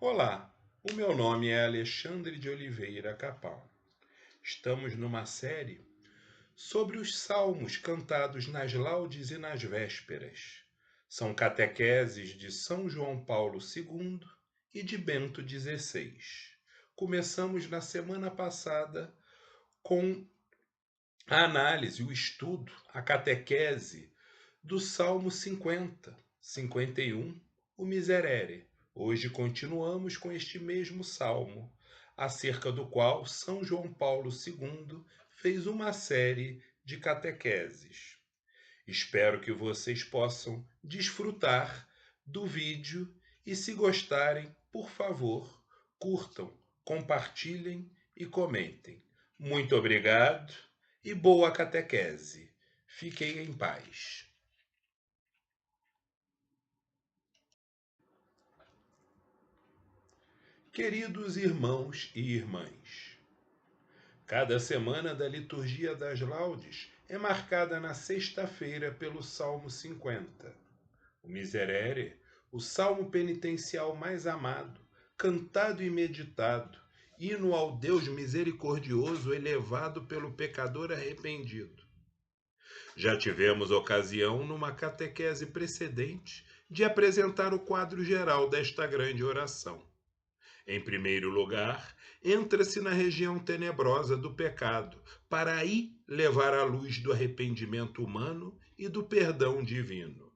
Olá, o meu nome é Alexandre de Oliveira Capão. Estamos numa série sobre os salmos cantados nas laudes e nas vésperas. São catequeses de São João Paulo II e de Bento XVI. Começamos na semana passada com a análise, o estudo, a catequese do Salmo 50, 51, o Miserere. Hoje continuamos com este mesmo salmo, acerca do qual São João Paulo II fez uma série de catequeses. Espero que vocês possam desfrutar do vídeo e, se gostarem, por favor, curtam, compartilhem e comentem. Muito obrigado e boa catequese. Fiquem em paz. Queridos irmãos e irmãs, cada semana da liturgia das laudes é marcada na sexta-feira pelo Salmo 50. O Miserere, o salmo penitencial mais amado, cantado e meditado, hino ao Deus misericordioso elevado pelo pecador arrependido. Já tivemos ocasião, numa catequese precedente, de apresentar o quadro geral desta grande oração. Em primeiro lugar, entra-se na região tenebrosa do pecado, para aí levar a luz do arrependimento humano e do perdão divino.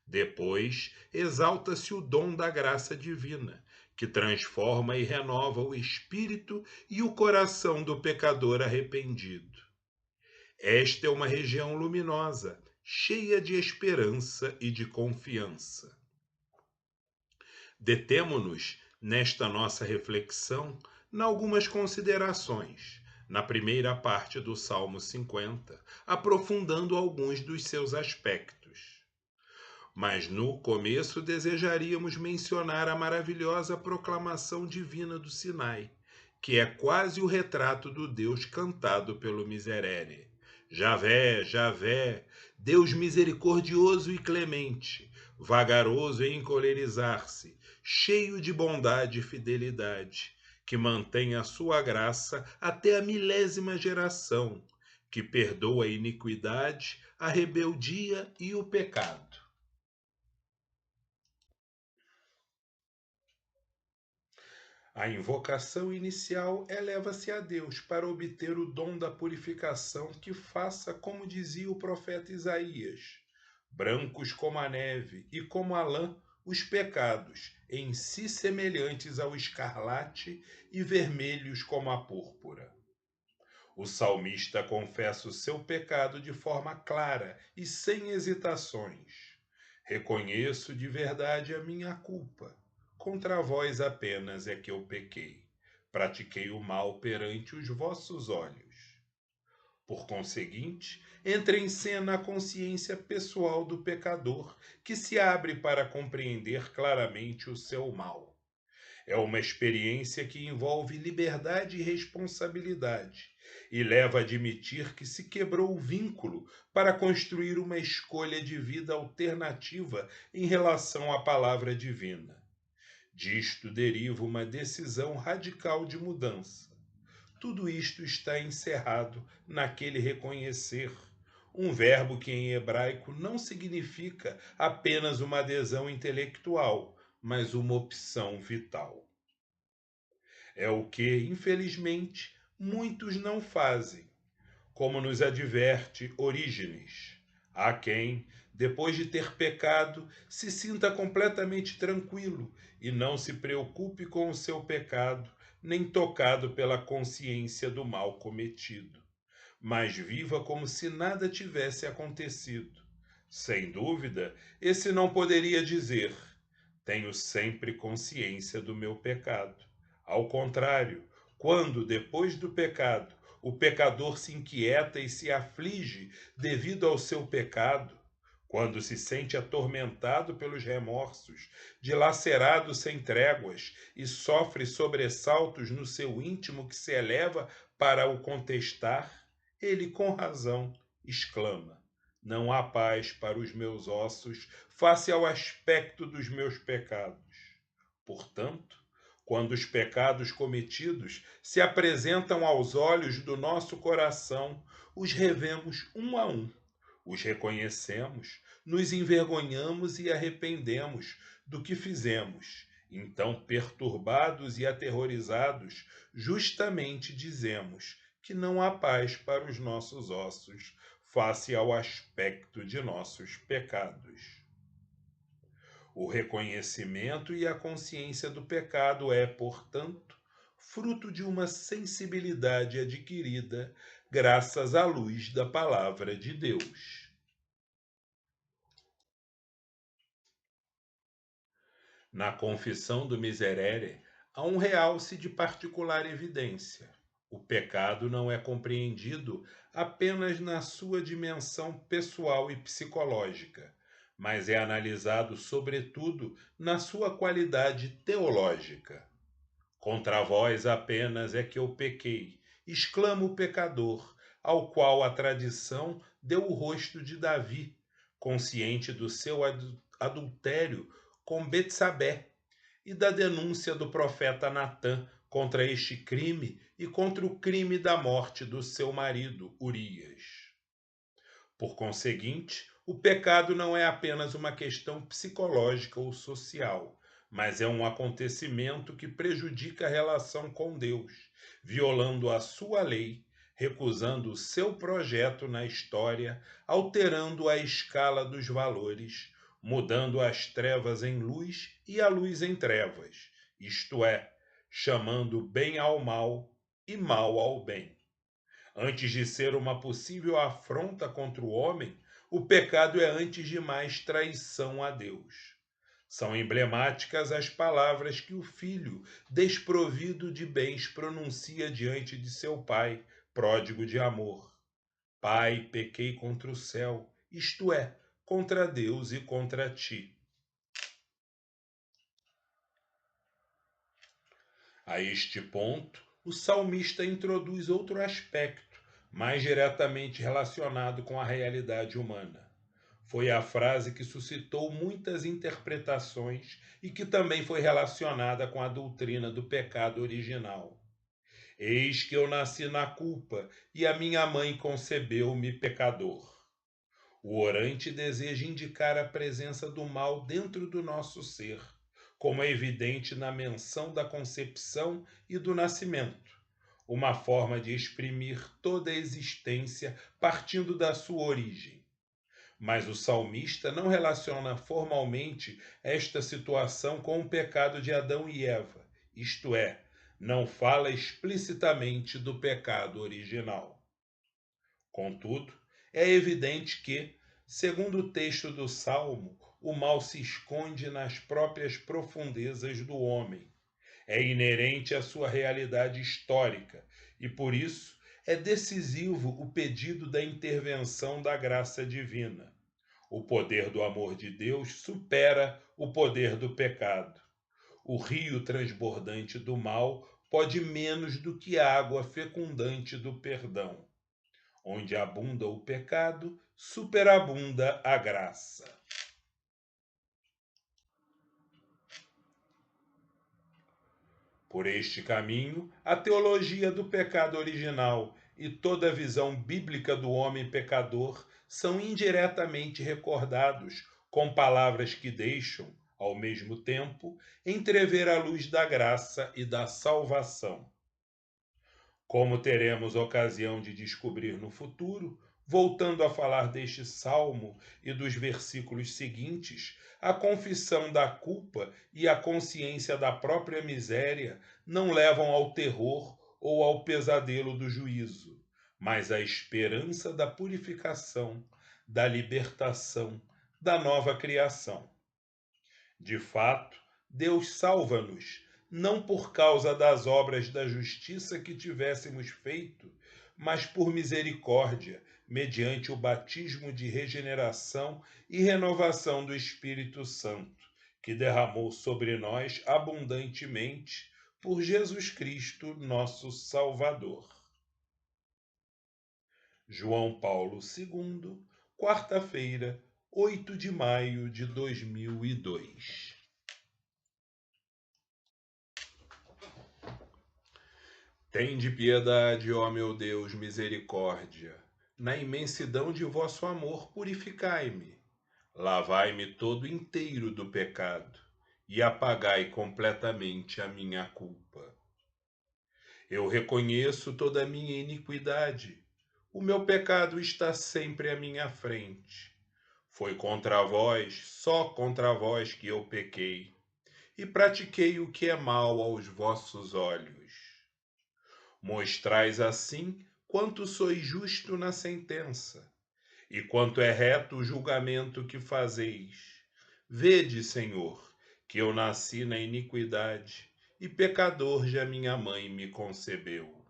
Depois, exalta-se o dom da graça divina, que transforma e renova o espírito e o coração do pecador arrependido. Esta é uma região luminosa, cheia de esperança e de confiança. Detemo-nos, nesta nossa reflexão, em algumas considerações, na primeira parte do Salmo 50, aprofundando alguns dos seus aspectos. Mas no começo desejaríamos mencionar a maravilhosa proclamação divina do Sinai, que é quase o retrato do Deus cantado pelo Miserere. Javé, Javé, Deus misericordioso e clemente, vagaroso em encolerizar-se, cheio de bondade e fidelidade, que mantém a sua graça até a milésima geração, que perdoa a iniquidade, a rebeldia e o pecado. A invocação inicial eleva-se a Deus para obter o dom da purificação que faça como dizia o profeta Isaías: brancos como a neve e como a lã os pecados, em si semelhantes ao escarlate e vermelhos como a púrpura. O salmista confessa o seu pecado de forma clara e sem hesitações. Reconheço de verdade a minha culpa. Contra vós apenas é que eu pequei. Pratiquei o mal perante os vossos olhos. Por conseguinte, entra em cena a consciência pessoal do pecador, que se abre para compreender claramente o seu mal. É uma experiência que envolve liberdade e responsabilidade e leva a admitir que se quebrou o vínculo para construir uma escolha de vida alternativa em relação à palavra divina. Disto deriva uma decisão radical de mudança. Tudo isto está encerrado naquele reconhecer, um verbo que em hebraico não significa apenas uma adesão intelectual, mas uma opção vital. É o que, infelizmente, muitos não fazem, como nos adverte Orígenes. Há quem, depois de ter pecado, se sinta completamente tranquilo e não se preocupe com o seu pecado, nem tocado pela consciência do mal cometido, mas viva como se nada tivesse acontecido. Sem dúvida, esse não poderia dizer: tenho sempre consciência do meu pecado. Ao contrário, quando, depois do pecado, o pecador se inquieta e se aflige devido ao seu pecado, quando se sente atormentado pelos remorsos, dilacerado sem tréguas e sofre sobressaltos no seu íntimo que se eleva para o contestar, ele com razão exclama: não há paz para os meus ossos face ao aspecto dos meus pecados. Portanto, quando os pecados cometidos se apresentam aos olhos do nosso coração, os revemos um a um, os reconhecemos, nos envergonhamos e arrependemos do que fizemos. Então, perturbados e aterrorizados, justamente dizemos que não há paz para os nossos ossos, face ao aspecto de nossos pecados. O reconhecimento e a consciência do pecado é, portanto, fruto de uma sensibilidade adquirida graças à luz da palavra de Deus. Na confissão do Miserere, há um realce de particular evidência. O pecado não é compreendido apenas na sua dimensão pessoal e psicológica, mas é analisado, sobretudo, na sua qualidade teológica. Contra vós apenas é que eu pequei, exclama o pecador, ao qual a tradição deu o rosto de Davi, consciente do seu adultério com Betsabé e da denúncia do profeta Natã contra este crime e contra o crime da morte do seu marido Urias. Por conseguinte, o pecado não é apenas uma questão psicológica ou social, mas é um acontecimento que prejudica a relação com Deus, violando a sua lei, recusando o seu projeto na história, alterando a escala dos valores, mudando as trevas em luz e a luz em trevas, isto é, chamando bem ao mal e mal ao bem. Antes de ser uma possível afronta contra o homem, o pecado é antes de mais traição a Deus. São emblemáticas as palavras que o filho, desprovido de bens, pronuncia diante de seu pai, pródigo de amor. Pai, pequei contra o céu, isto é, contra Deus e contra ti. A este ponto, o salmista introduz outro aspecto, mais diretamente relacionado com a realidade humana. Foi a frase que suscitou muitas interpretações e que também foi relacionada com a doutrina do pecado original. Eis que eu nasci na culpa e a minha mãe concebeu-me pecador. O orante deseja indicar a presença do mal dentro do nosso ser, como é evidente na menção da concepção e do nascimento, uma forma de exprimir toda a existência partindo da sua origem. Mas o salmista não relaciona formalmente esta situação com o pecado de Adão e Eva, isto é, não fala explicitamente do pecado original. Contudo, é evidente que, segundo o texto do Salmo, o mal se esconde nas próprias profundezas do homem. É inerente à sua realidade histórica e, por isso, é decisivo o pedido da intervenção da graça divina. O poder do amor de Deus supera o poder do pecado. O rio transbordante do mal pode menos do que a água fecundante do perdão. Onde abunda o pecado, superabunda a graça. Por este caminho, a teologia do pecado original e toda a visão bíblica do homem pecador são indiretamente recordados com palavras que deixam, ao mesmo tempo, entrever a luz da graça e da salvação. Como teremos ocasião de descobrir no futuro, voltando a falar deste salmo e dos versículos seguintes, a confissão da culpa e a consciência da própria miséria não levam ao terror ou ao pesadelo do juízo, mas à esperança da purificação, da libertação, da nova criação. De fato, Deus salva-nos, não por causa das obras da justiça que tivéssemos feito, mas por misericórdia, mediante o batismo de regeneração e renovação do Espírito Santo, que derramou sobre nós abundantemente por Jesus Cristo, nosso Salvador. João Paulo II, quarta-feira, 8 de maio de 2002. Tende piedade, ó meu Deus, misericórdia. Na imensidão de vosso amor, purificai-me. Lavai-me todo inteiro do pecado e apagai completamente a minha culpa. Eu reconheço toda a minha iniquidade. O meu pecado está sempre à minha frente. Foi contra vós, só contra vós que eu pequei, e pratiquei o que é mal aos vossos olhos. Mostrais assim quanto sois justo na sentença, e quanto é reto o julgamento que fazeis. Vede, Senhor, que eu nasci na iniquidade, e pecador já minha mãe me concebeu.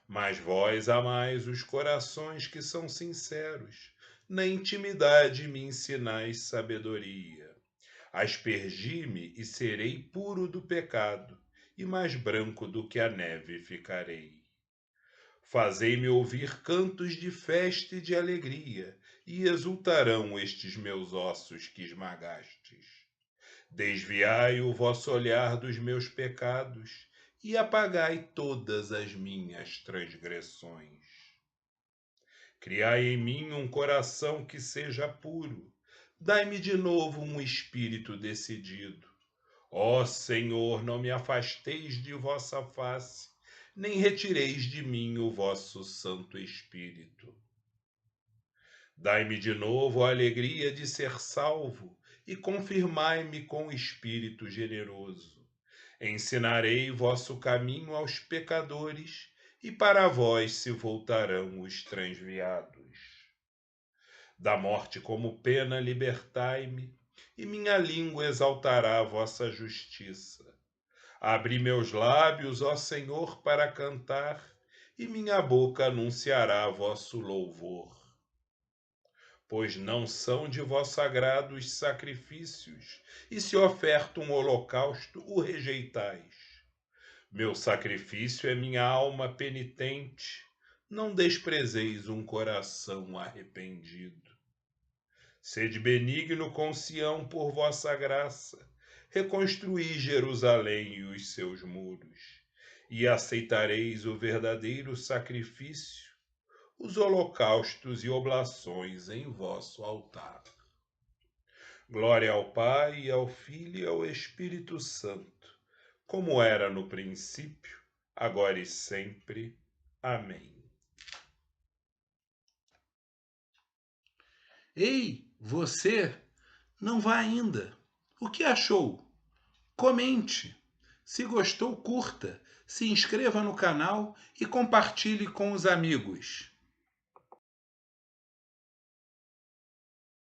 Mas vós amais os corações que são sinceros, na intimidade me ensinais sabedoria. Aspergi-me e serei puro do pecado, e mais branco do que a neve ficarei. Fazei-me ouvir cantos de festa e de alegria, e exultarão estes meus ossos que esmagastes. Desviai o vosso olhar dos meus pecados, e apagai todas as minhas transgressões. Criai em mim um coração que seja puro, dai-me de novo um espírito decidido. Ó Senhor, não me afasteis de vossa face, nem retireis de mim o vosso Santo Espírito. Dai-me de novo a alegria de ser salvo e confirmai-me com espírito generoso. Ensinarei vosso caminho aos pecadores, e para vós se voltarão os transviados. Da morte como pena libertai-me, e minha língua exaltará vossa justiça. Abri meus lábios, ó Senhor, para cantar, e minha boca anunciará vosso louvor. Pois não são de vosso agrado os sacrifícios, e se oferta um holocausto, o rejeitais. Meu sacrifício é minha alma penitente, não desprezeis um coração arrependido. Sede benigno com Sião por vossa graça, reconstruí Jerusalém e os seus muros, e aceitareis o verdadeiro sacrifício, os holocaustos e oblações em vosso altar. Glória ao Pai, e ao Filho e ao Espírito Santo, como era no princípio, agora e sempre. Amém. Ei, você, não vá ainda. O que achou? Comente. Se gostou, curta, se inscreva no canal e compartilhe com os amigos.